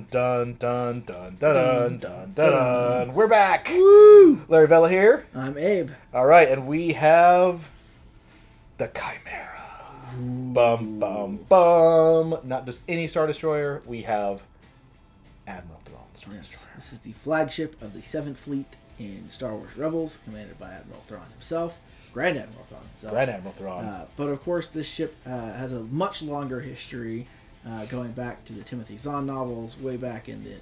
dun dun dun dun dun dun dun. We're back. Woo! Larry Vela here. I'm Abe. All right, and we have the Chimaera. Ooh. Bum bum bum. Not just any Star Destroyer. We have Admiral Thrawn's Star Destroyer. This is the flagship of the 7th Fleet in Star Wars Rebels, commanded by Admiral Thrawn himself, Grand Admiral Thrawn himself. Grand Admiral Thrawn. But of course, this ship has a much longer history, going back to the Timothy Zahn novels, way back in the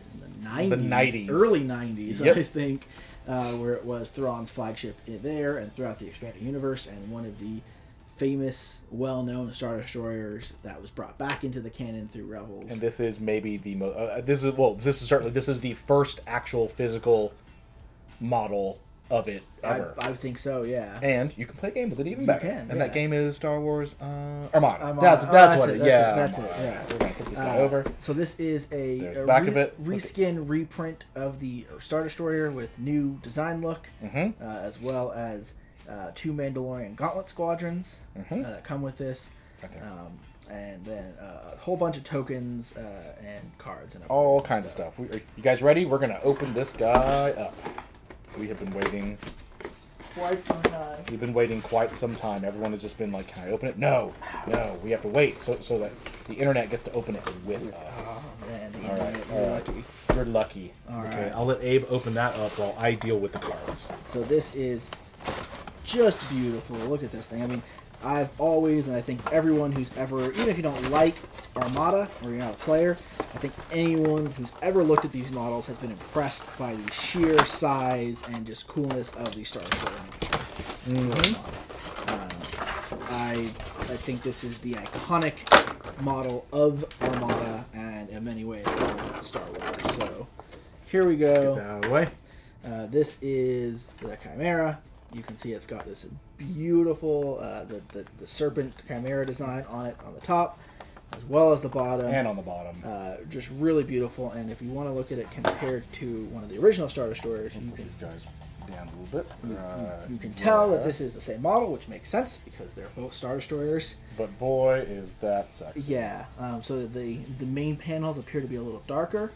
90s, early 90s, Yep. I think, where it was Thrawn's flagship there and throughout the expanded universe, and one of the famous, well-known Star Destroyers that was brought back into the canon through Rebels. And this is maybe the most. This is the first actual physical model of it ever. I think so, yeah. And you can play a game with it even better. Can, and that game is Star Wars Armada. That's what it. it. Yeah, That's it. Armada. Yeah. We're gonna flip this guy over. So this is There's the back of it. reskin reprint of the Star Destroyer with new design look, as well as 2 Mandalorian Gauntlet squadrons that come with this, Right there. and then a whole bunch of tokens and cards and All kinds of stuff. You guys ready? We're gonna open this guy up. We have been waiting. Quite some time. We've been waiting quite some time. Everyone has just been like, "Can I open it?" No, no. We have to wait so that the internet gets to open it with us. Oh man, All right, you're lucky. You're lucky. All Okay, right. I'll let Abe open that up while I deal with the cards. So this is just beautiful. Look at this thing. I mean, I've always, and I think everyone who's ever, even if you don't like Armada or you're not a player, I think anyone who's ever looked at these models has been impressed by the sheer size and just coolness of the Star Destroyer. I think this is the iconic model of Armada and in many ways of Star Wars. So here we go. Get that out of the way. This is the Chimaera. You can see it's got this beautiful the serpent Chimaera design on it on the top, as well as the bottom. And on the bottom. Just really beautiful. And if you want to look at it compared to one of the original Star Destroyers, you can, these guys down a little bit. you can tell that this is the same model, which makes sense because they're both Star Destroyers. But boy, is that sexy. Yeah. So the main panels appear to be a little darker.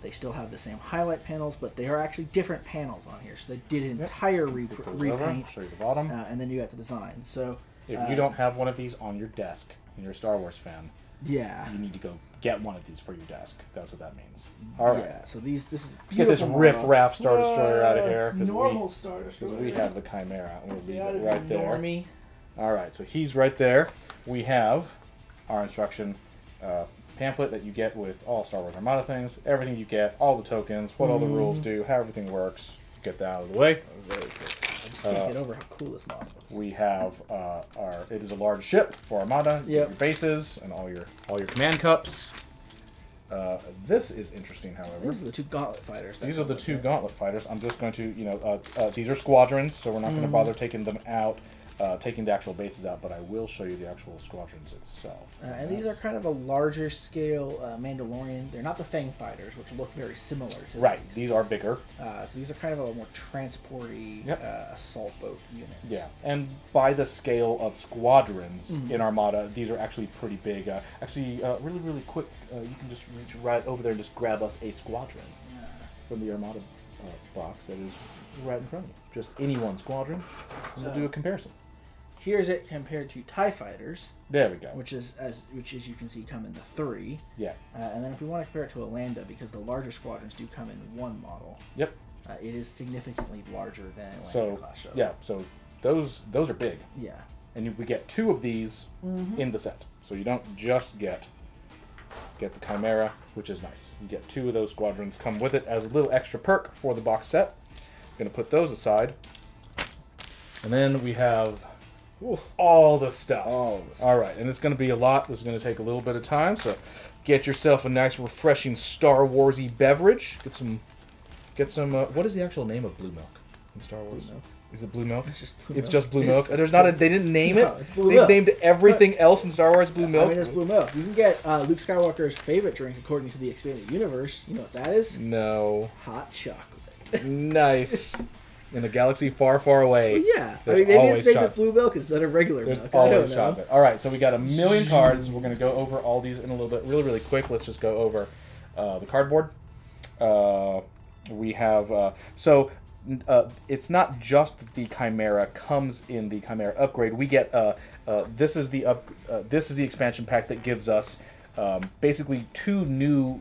They still have the same highlight panels, but they are actually different panels on here. So they did an entire repaint. Show you the bottom. And then you got the design. So If you don't have one of these on your desk and you're a Star Wars fan, yeah, you need to go get one of these for your desk. That's what that means. All right. Yeah. So this is Let's get this riff-raff Star Destroyer out of Whoa, here. normal Star Destroyer. Because we have the Chimaera. We'll leave Get out it of right here, there. normie. All right. So he's right there. We have our instruction pamphlet that you get with all Star Wars Armada things. Everything you get, all the tokens, what all the rules do, how everything works. Get that out of the way. Very cool. I just can't get over how cool this model is. We have it is a large ship for Armada. You get Yep. your bases and all your command cups. This is interesting, however. These are the 2 Gauntlet fighters. These are the 2 Gauntlet fighters. I'm just going to, these are squadrons, so we're not going to bother taking them out, taking the actual bases out, but I will show you the actual squadrons itself. And these are kind of a larger scale Mandalorian. They're not the Fang fighters, which look very similar to Right, these. these are bigger. So these are kind of a more transporty assault boat units. Yeah, and by the scale of squadrons in Armada, these are actually pretty big. Really, really quick, you can just reach right over there and just grab us a squadron from the Armada box that is right in front of you. Just any one squadron, and we'll do a comparison. Here's it compared to TIE fighters. There we go. Which is you can see come in the 3. Yeah. And then if we want to compare it to a Lambda, because the larger squadrons do come in 1 model. Yep. It is significantly larger than a Lambda So class shuttle. yeah, so those are big. Yeah. And we get 2 of these in the set, so you don't just get the Chimaera, which is nice. You get 2 of those squadrons come with it as a little extra perk for the box set. I'm gonna put those aside, and then we have all the stuff. All right, and it's gonna be a lot. This is gonna take a little bit of time, so get yourself a nice, refreshing Star Warsy beverage. Get some. What is the actual name of blue milk in Star Wars? Blue milk. Is it blue milk? It's just blue It's milk. just blue milk. It's There's just not a. They didn't name it. No, it's blue They've milk. named everything else in Star Wars blue milk. I mean, it's blue milk. You can get Luke Skywalker's favorite drink according to the expanded universe. You know what that is? No. Hot chocolate. Nice. In a galaxy far, far away. Well, yeah. There's Maybe always it's made chocolate. with blue milk instead of regular There's milk. always I don't know. chocolate. All right, so we got a million cards. We're going to go over all these in a little bit, really, really quick. Let's just go over the cardboard. We have it's not just that the Chimaera comes in the Chimaera upgrade. We get this is the expansion pack that gives us basically 2 new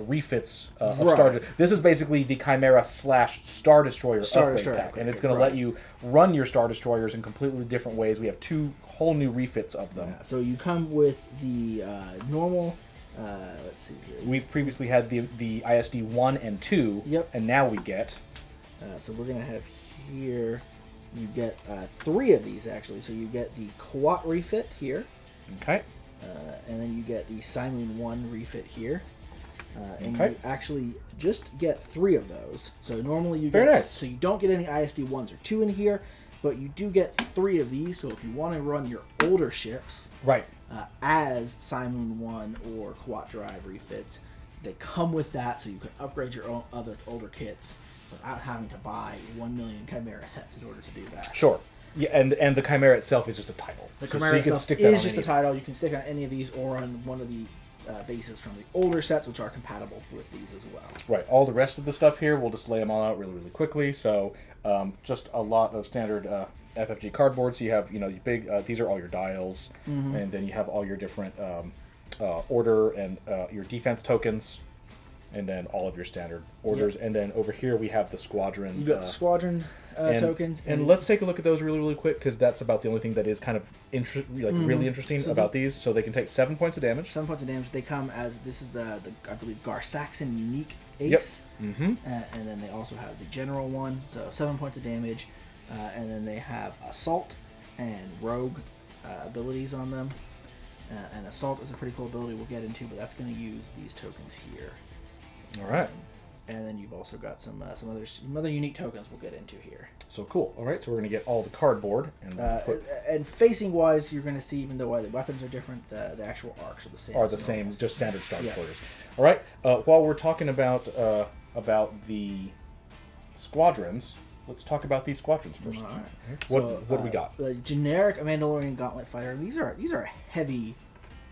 refits of Star. This is basically the Chimaera / Star Destroyer upgrade pack, and it's going to let you run your Star Destroyers in completely different ways. We have 2 whole new refits of them. Yeah, so you come with the normal. Let's see here. We've previously had the ISD 1 and 2, yep, and now we get. So we're going to have here. You get 3 of these actually. So you get the Quat refit here. Okay. And then you get the Simoon 1 refit here. And okay. you actually just get 3 of those. So normally you Very get, nice. So you don't get any ISD 1s or 2 in here, but you do get 3 of these. So if you want to run your older ships, right, as Simoon 1 or Quat Drive refits, they come with that, so you can upgrade your own other older kits without having to buy 1 million Chimaera sets in order to do that. Sure. Yeah, and the Chimaera itself is just a title. The Chimaera itself is just a title. You can stick on any of these or on one of the bases from the older sets, which are compatible with these as well. Right. All the rest of the stuff here, we'll just lay them all out really, really quickly. So just a lot of standard FFG cardboard. So you have, your big, these are all your dials, and then you have all your different order and your defense tokens, and then all of your standard orders. Yep. And then over here we have the squadron. You got the squadron tokens. And let's take a look at those really, really quick, because that's about the only thing that is kind of really interesting about these. So they can take 7 points of damage. 7 points of damage. They come as, this is the I believe, Gar-Saxon unique ace. Yep. And then they also have the general one, so 7 points of damage. And then they have assault and rogue abilities on them. And assault is a pretty cool ability we'll get into, but that's going to use these tokens here. All right. And then you've also got some other unique tokens we'll get into here. So cool. All right, so we're going to get all the cardboard. And facing-wise, you're going to see, even though the weapons are different, the actual arcs are the same. Are the same, just standard Star Destroyers. All right, while we're talking about the squadrons, let's talk about these squadrons first. All right. What do we got? The generic Mandalorian Gauntlet Fighter. These are heavy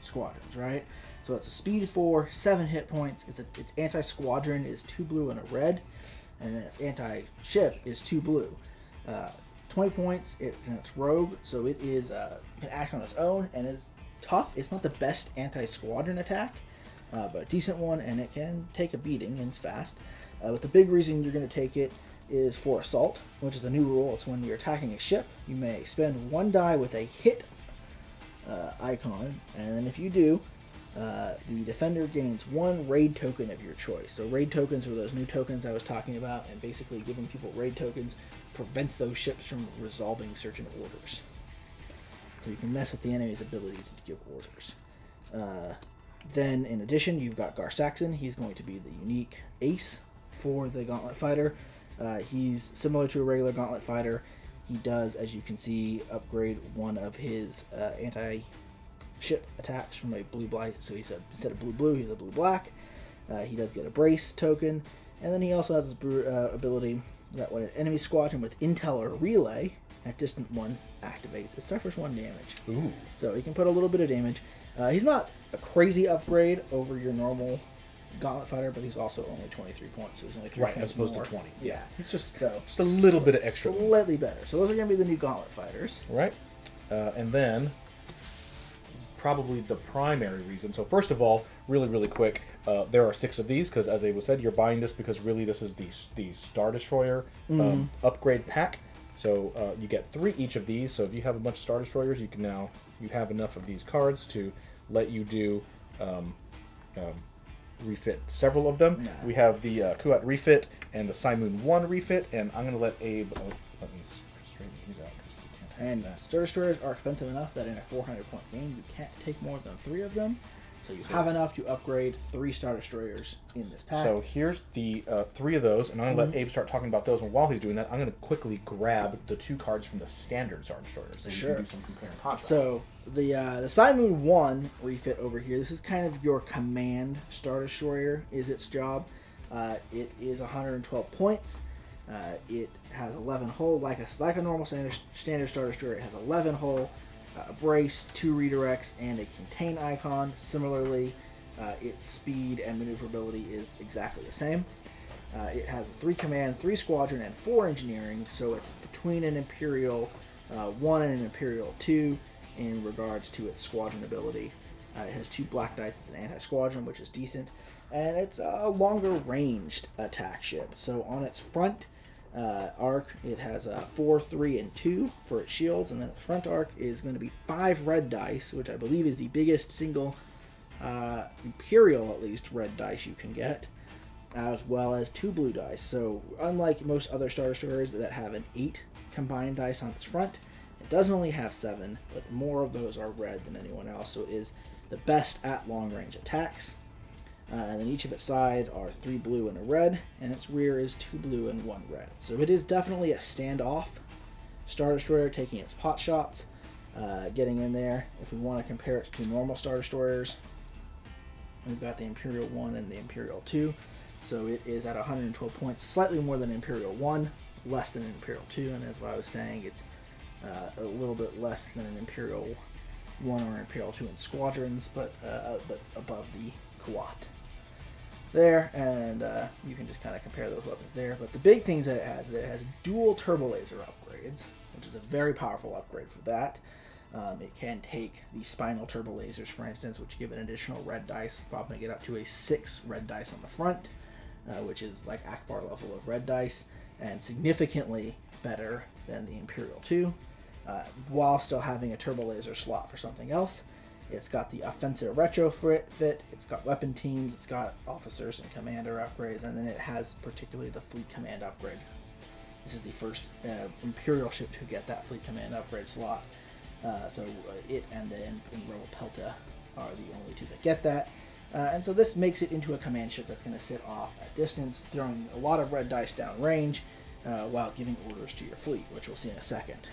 squadrons, right? So it's a speed 4, 7 hit points. Its anti-squadron is 2 blue and a red, and then its anti-ship is 2 blue. 20 points. It's rogue, so it is can act on its own and is tough. It's not the best anti-squadron attack, but a decent one, and it can take a beating and it's fast. But the big reason you're going to take it is for assault, which is a new rule. It's when you're attacking a ship, you may spend 1 die with a hit icon, and then if you do, the defender gains 1 raid token of your choice. So raid tokens are those new tokens I was talking about, and basically giving people raid tokens prevents those ships from resolving certain orders. So you can mess with the enemy's ability to give orders. Then in addition, you've got Gar-Saxon. He's going to be the unique ace for the Gauntlet Fighter. He's similar to a regular Gauntlet Fighter. He does, as you can see, upgrade one of his anti-ship attacks from a blue-black. So he's instead of blue-blue, he's a blue-black. He does get a brace token. And then he also has his ability that when an enemy squadron with intel or relay at distant ones activates, it suffers 1 damage. Ooh. So he can put a little bit of damage. He's not a crazy upgrade over your normal Gauntlet Fighter, but he's also only 23 points, so he's only 3 points as opposed more. to 20. Yeah. He's just a little bit of extra. Slightly better. So those are going to be the new Gauntlet Fighters. Right. And then probably the primary reason. So first of all, really, really quick, there are 6 of these, because as Ava said, you're buying this because really this is the Star Destroyer upgrade pack. So you get 3 each of these. So if you have a bunch of Star Destroyers, you have enough of these cards to let you do refit several of them. Nah. We have the Kuat refit and the Simoon 1 refit, and I'm going to let Abe let me straighten these out. And Star Destroyers are expensive enough that in a 400-point game, you can't take more than 3 of them. So you have enough to upgrade 3 Star Destroyers in this pack. So here's the 3 of those, and I'm going to let Abe start talking about those. And while he's doing that, I'm going to quickly grab the 2 cards from the standard Star Destroyers, so you can do some compare and contrast. So the Simoon 1 refit over here, this is kind of your command Star Destroyer, is its job. It is 112 points. It has 11 hull, like a normal standard Star Destroyer. It has 11 hull, a brace, 2 redirects, and a contain icon. Similarly, its speed and maneuverability is exactly the same. It has a 3 command, 3 squadron, and 4 engineering, so it's between an Imperial 1 and an Imperial 2 in regards to its squadron ability. It has 2 black dice as an anti-squadron, which is decent, and it's a longer ranged attack ship. So on its front arc, it has 4, 3, and 2 for its shields, and then its front arc is going to be 5 red dice, which I believe is the biggest single Imperial, at least, red dice you can get, as well as 2 blue dice. So unlike most other Star Destroyers that have an 8 combined dice on its front, it does only have 7, but more of those are red than anyone else, so it is the best at long range attacks. And then each of its side are 3 blue and a red, and its rear is 2 blue and 1 red. So it is definitely a standoff Star Destroyer, taking its pot shots, getting in there. If we want to compare it to normal Star Destroyers, we've got the Imperial 1 and the Imperial 2. So it is at 112 points, slightly more than Imperial 1, less than an Imperial 2, and as I was saying, it's a little bit less than an Imperial 1 or Imperial 2 in squadrons, but above the Quat there, and you can just kind of compare those weapons there. But the big things that it has is that it has dual turbo laser upgrades, which is a very powerful upgrade for that. It can take the spinal turbo lasers, for instance, which give an additional red dice, probably get up to a 6 red dice on the front, which is like Akbar level of red dice, and significantly better than the Imperial 2, while still having a turbo laser slot for something else. It's got the offensive retrofit, it's got weapon teams, it's got officers and commander upgrades, and then it has particularly the fleet command upgrade. This is the first Imperial ship to get that fleet command upgrade slot. So it and then Rebel Pelta are the only 2 that get that. And so this makes it into a command ship that's going to sit off at distance, throwing a lot of red dice down range, while giving orders to your fleet, which we'll see in a second.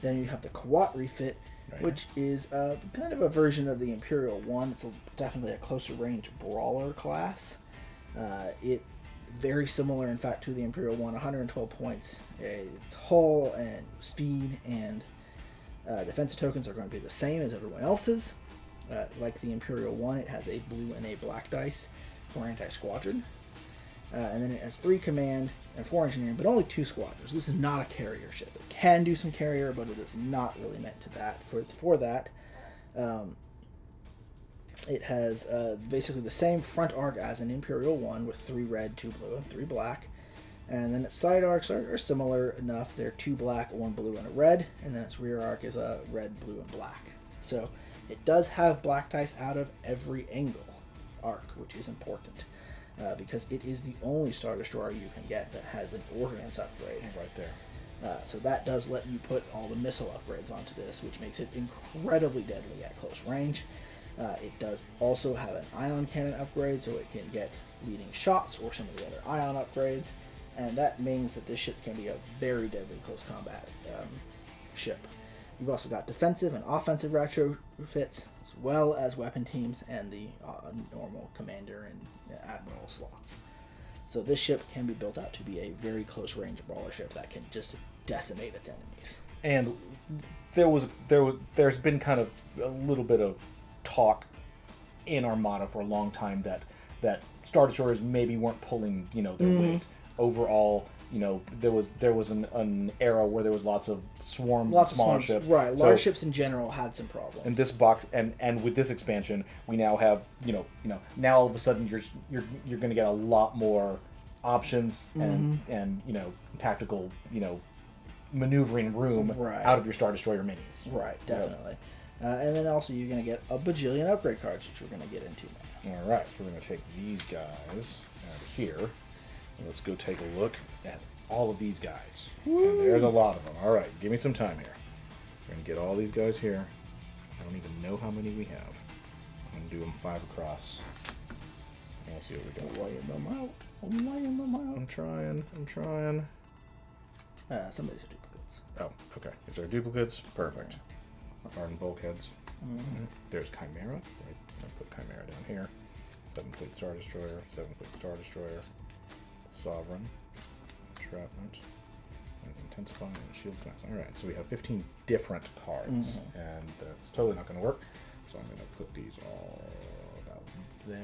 Then you have the Quat refit, which is kind of a version of the Imperial 1. It's definitely a closer range brawler class. It very similar, in fact, to the Imperial 1, 112 points. Its hull and speed and defensive tokens are going to be the same as everyone else's. Like the Imperial 1, it has a blue and a black dice for anti-squadron. And then it has 3 command and 4 engineering, but only 2 squadrons. This is not a carrier ship. It can do some carrier, but it is not really meant to that. For that, it has basically the same front arc as an Imperial 1 with 3 red, 2 blue, and 3 black. And then its side arcs are similar enough. They're 2 black, 1 blue, and a red. And then its rear arc is a red, blue, and black. So it does have black dice out of every angle arc, which is important. Because it is the only Star Destroyer you can get that has an ordnance upgrade. Right there. So that does let you put all the missile upgrades onto this, which makes it incredibly deadly at close range. It does also have an ion cannon upgrade, so it can get leading shots or some of the other ion upgrades, and that means that this ship can be a very deadly close combat ship. You've also got defensive and offensive retrofits, as well as weapon teams and the normal commander and admiral slots. So this ship can be built out to be a very close range brawler ship that can just decimate its enemies. And there's been kind of a little bit of talk in Armada for a long time that Star Destroyers maybe weren't pulling their weight. Overall, there was an era where there was lots of swarms, smaller ships. Right, large ships in general had some problems. And this box, and with this expansion, we now have now all of a sudden you're going to get a lot more options and tactical maneuvering room out of your Star Destroyer minis. Right, definitely. And then also you're going to get a bajillion upgrade cards, which we're going to get into now. All right, so we're going to take these guys out of here. And let's go take a look at all of these guys. Woo. And there's a lot of them. All right, give me some time here. We're going to get all these guys here. I don't even know how many we have. I'm going to do them 5 across. And we'll see what we got. I'm laying them out. I'm trying. Some of these are duplicates. Oh, okay. If they're duplicates, perfect. Arden bulkheads. Mm-hmm. There's Chimaera. Right. I'll put Chimaera down here. 7th Fleet Star Destroyer. 7th Fleet Star Destroyer. Sovereign. Entrapment. Intensifying. And Shield Smash. Alright, so we have 15 different cards. And that's totally not going to work. So I'm going to put these all about there.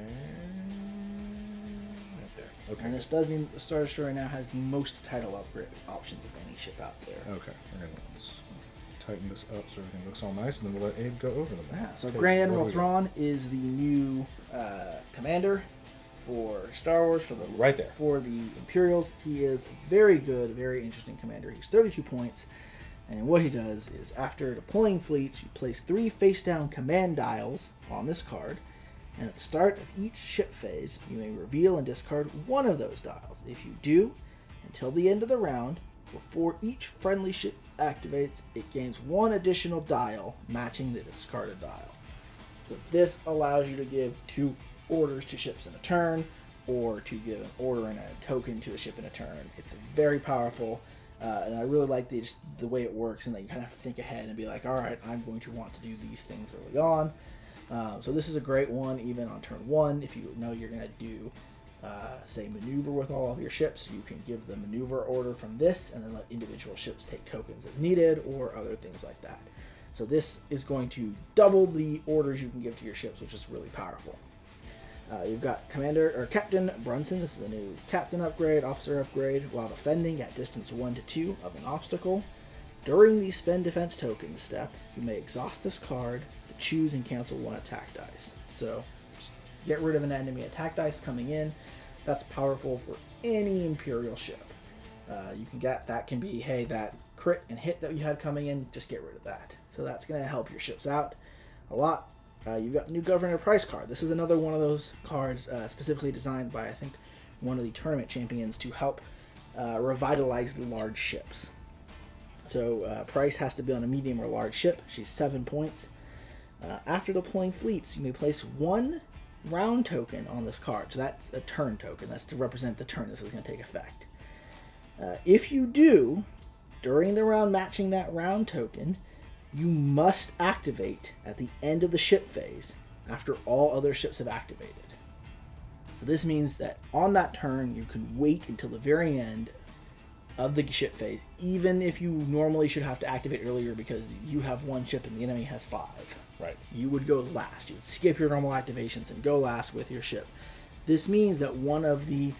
Right there. Okay. And this does mean the Star Destroyer now has the most title upgrade options of any ship out there. Okay. We're going to tighten this up so everything looks all nice, and then we'll let Abe go over them. Yeah, so Grand Admiral Thrawn is the new commander for Star Wars, for the right there. For the Imperials. He is very good, very interesting commander. He's 32 points, and what he does is after deploying fleets, you place 3 face-down command dials on this card, and at the start of each ship phase, you may reveal and discard one of those dials. If you do, until the end of the round, before each friendly ship activates, it gains 1 additional dial matching the discarded dial. So this allows you to give 2 orders to ships in a turn, or to give an order and a token to a ship in a turn. It's very powerful, and I really like the way it works, and that you kind of have to think ahead and be like, all right, I'm going to want to do these things early on. So this is a great one even on turn 1. If you know you're going to do, say, maneuver with all of your ships, you can give the maneuver order from this and then let individual ships take tokens as needed, or other things like that. So this is going to double the orders you can give to your ships, which is really powerful. You've got Captain Brunson. This is a new captain upgrade, officer upgrade. While defending at distance 1 to 2 of an obstacle, during the spend defense token step, you may exhaust this card to choose and cancel 1 attack dice. So just get rid of an enemy attack dice coming in. That's powerful for any Imperial ship. You can get that can be, hey, that crit and hit that you had coming in, just get rid of that. So that's going to help your ships out a lot. You've got the new Governor Price card. This is another one of those cards specifically designed by, I think, one of the tournament champions to help revitalize the large ships. So Price has to be on a medium or large ship. She's 7 points. After deploying fleets, you may place 1 round token on this card. So that's a turn token. That's to represent the turn this is going to take effect. If you do, during the round matching that round token, you must activate at the end of the ship phase after all other ships have activated. So this means that on that turn, you can wait until the very end of the ship phase, even if you normally should have to activate earlier because you have 1 ship and the enemy has 5. Right. You would go last. You would skip your normal activations and go last with your ship. This means that one of the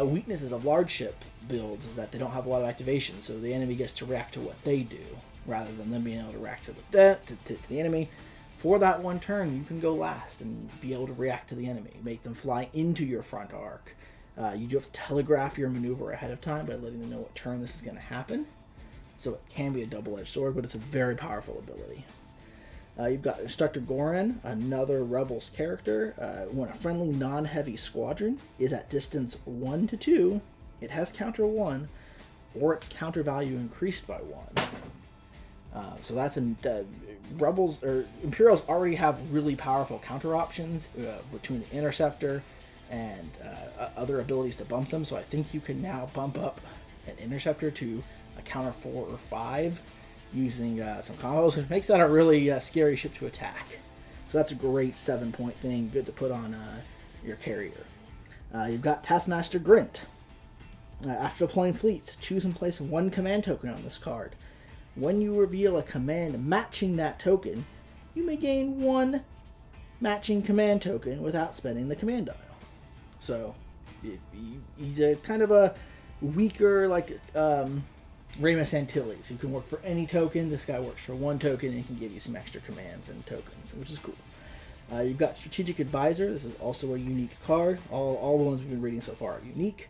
weaknesses of large ship builds is that they don't have a lot of activation, so the enemy gets to react to what they do, rather than them being able to react to the enemy. For that 1 turn, you can go last and be able to react to the enemy, make them fly into your front arc. You do have to telegraph your maneuver ahead of time by letting them know what turn this is going to happen. So it can be a double-edged sword, but it's a very powerful ability. You've got Instructor Goran, another Rebels character. When a friendly non-heavy squadron is at distance 1 to 2, it has counter 1, or its counter value increased by 1. So that's Rebels or Imperials already have really powerful counter options between the Interceptor and other abilities to bump them. So I think you can now bump up an Interceptor to a counter 4 or 5 using some combos, which makes that a really scary ship to attack. So that's a great 7-point thing, good to put on your carrier. You've got Taskmaster Grint. After deploying fleets, choose and place 1 command token on this card. When you reveal a command matching that token, you may gain 1 matching command token without spending the command dial. So he's a kind of a weaker, like Ramus Antilles, who can work for any token. This guy works for 1 token and can give you some extra commands and tokens, which is cool. You've got Strategic Advisor. This is also a unique card. All the ones we've been reading so far are unique.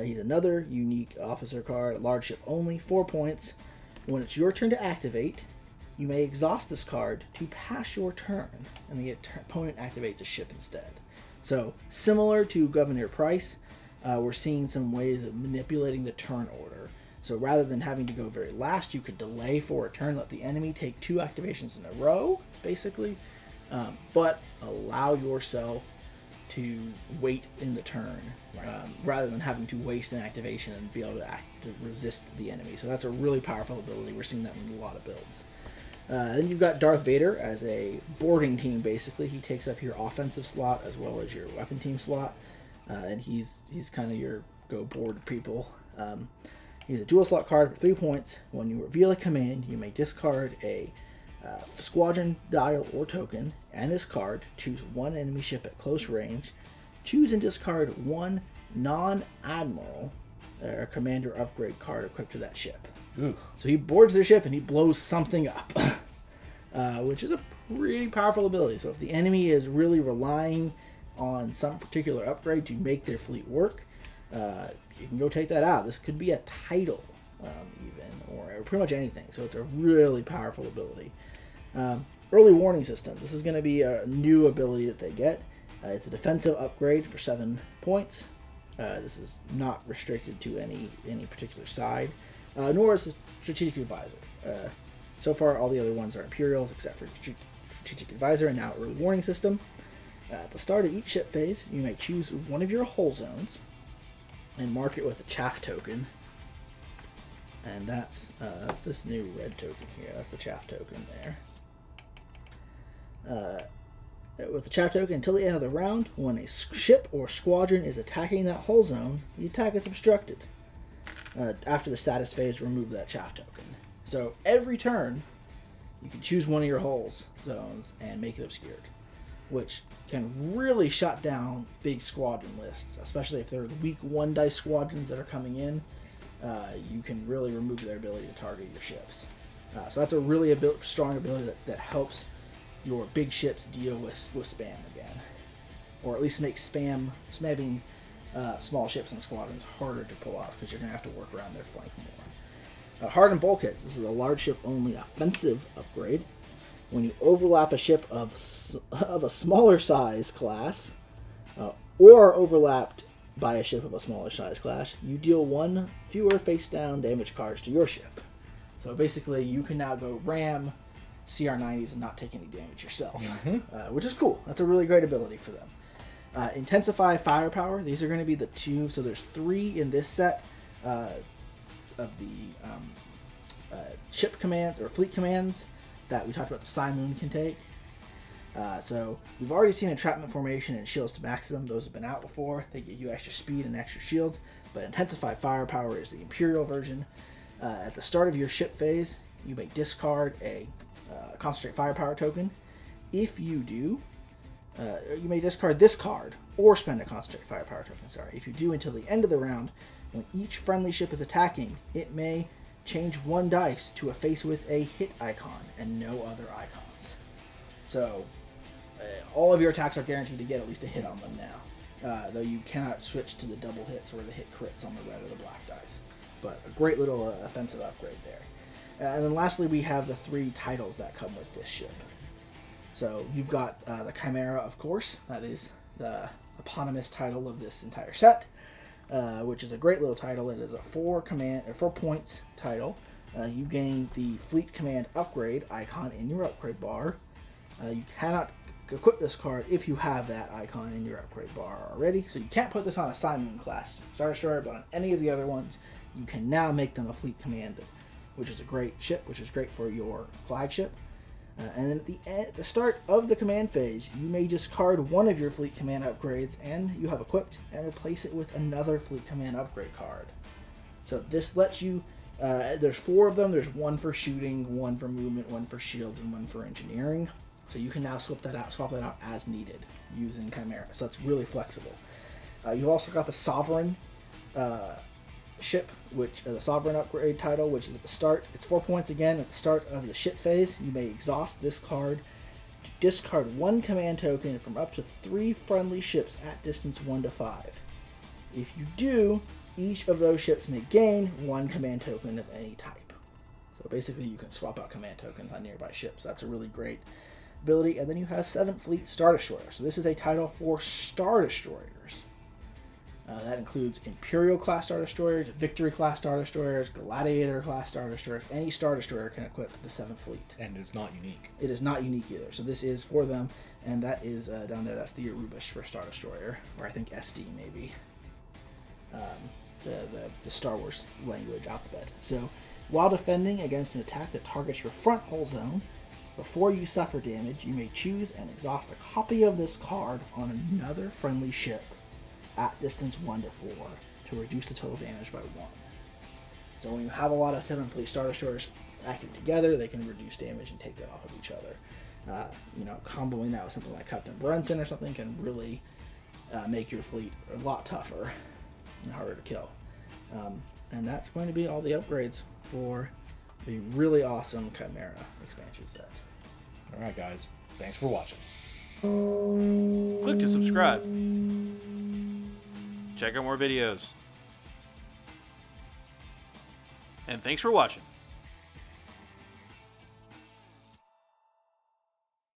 He's another unique officer card, large ship only, 4 points. When it's your turn to activate, you may exhaust this card to pass your turn, and the opponent activates a ship instead. So, similar to Governor Price, we're seeing some ways of manipulating the turn order. So rather than having to go very last, you could delay for a turn, let the enemy take 2 activations in a row, basically, but allow yourself to wait in the turn, rather than having to waste an activation and be able to resist the enemy. So that's a really powerful ability. We're seeing that in a lot of builds. Then you've got Darth Vader as a boarding team, basically. He takes up your offensive slot as well as your weapon team slot, and he's kind of your go board people. He's a dual slot card for 3 points. When you reveal a command, you may discard a Squadron, dial, or token, and this card, choose one enemy ship at close range. Choose and discard one non-admiral or commander upgrade card equipped to that ship. Ooh. So he boards their ship and he blows something up, which is a pretty powerful ability. So if the enemy is really relying on some particular upgrade to make their fleet work, you can go take that out. This could be a title, even, or pretty much anything. So it's a really powerful ability. Early warning system. This is going to be a new ability that they get. It's a defensive upgrade for 7 points. This is not restricted to any particular side, nor is it strategic advisor. So far, all the other ones are Imperials, except for strategic advisor, and now early warning system. At the start of each ship phase, you may choose one of your hull zones and mark it with a chaff token. And that's this new red token here. That's the chaff token there. With the chaff token, until the end of the round, when a ship or squadron is attacking that hull zone, the attack is obstructed. After the status phase, remove that chaff token. So every turn, you can choose one of your hull zones and make it obscured, which can really shut down big squadron lists, especially if they're weak 1 dice squadrons that are coming in. You can really remove their ability to target your ships. So that's a really strong ability that helps your big ships deal with spam again, or at least make spamming small ships and squadrons harder to pull off, because you're going to have to work around their flank more. Hardened bulkheads. This is a large ship only offensive upgrade. When you overlap a ship of a smaller size class, or overlapped by a ship of a smaller size class, you deal 1 fewer face down damage cards to your ship. So basically, you can now go ram CR90s and not take any damage yourself, which is cool. That's a really great ability for them. Intensify firepower. These are going to be the 2. So there's 3 in this set of the ship commands or fleet commands that we talked about the Simoon can take. So we've already seen entrapment formation and shields to maximum. Those have been out before. They give you extra speed and extra shields. But intensify firepower is the Imperial version. At the start of your ship phase, you may discard a concentrate firepower token. If you do, you may discard this card or spend a concentrate firepower token. Sorry. If you do until the end of the round, when each friendly ship is attacking, it may change 1 dice to a face with a hit icon and no other icons. So all of your attacks are guaranteed to get at least a hit on them now, though you cannot switch to the double hits or the hit crits on the red or the black dice. But a great little offensive upgrade there. And then lastly, we have the 3 titles that come with this ship. So you've got the Chimaera, of course. That is the eponymous title of this entire set, which is a great little title. It is a 4 points title. You gain the Fleet Command upgrade icon in your upgrade bar. You cannot equip this card if you have that icon in your upgrade bar already. So you can't put this on a Simoon class Star Destroyer, but on any of the other ones, you can now make them a Fleet Command, which is a great ship, which is great for your flagship. And then at the start of the command phase, you may discard 1 of your Fleet Command upgrades and you have equipped and replace it with another Fleet Command upgrade card. So this lets you, there's 4 of them. There's 1 for shooting, 1 for movement, 1 for shields, and 1 for engineering. So you can now swap that out as needed using Chimaera. So that's really flexible. You've also got the Sovereign ship, which the Sovereign upgrade title, which is at the start. It's 4 points again. At the start of the ship phase, you may exhaust this card to discard 1 command token from up to 3 friendly ships at distance 1 to 5. If you do, each of those ships may gain 1 command token of any type. So basically, you can swap out command tokens on nearby ships. That's a really great ability. And then you have 7th Fleet Star Destroyer. So this is a title for Star Destroyers. That includes Imperial class Star Destroyers, Victory class Star Destroyers, Gladiator class Star Destroyers. Any Star Destroyer can equip the 7th Fleet. And it's not unique. It is not unique either. So this is for them, and that is down there. That's the Arubish for Star Destroyer, or I think SD maybe. The Star Wars language alphabet. So while defending against an attack that targets your front hull zone, before you suffer damage, you may choose and exhaust a copy of this card on another friendly ship at distance 1 to 4 to reduce the total damage by 1. So when you have a lot of 7th Fleet Star Destroyers acting together, they can reduce damage and take that off of each other. You know, comboing that with something like Captain Brunson or something can really make your fleet a lot tougher and harder to kill. And that's going to be all the upgrades for the really awesome Chimaera expansion set. Alright guys, thanks for watching. Click to subscribe. Check out more videos. And thanks for watching.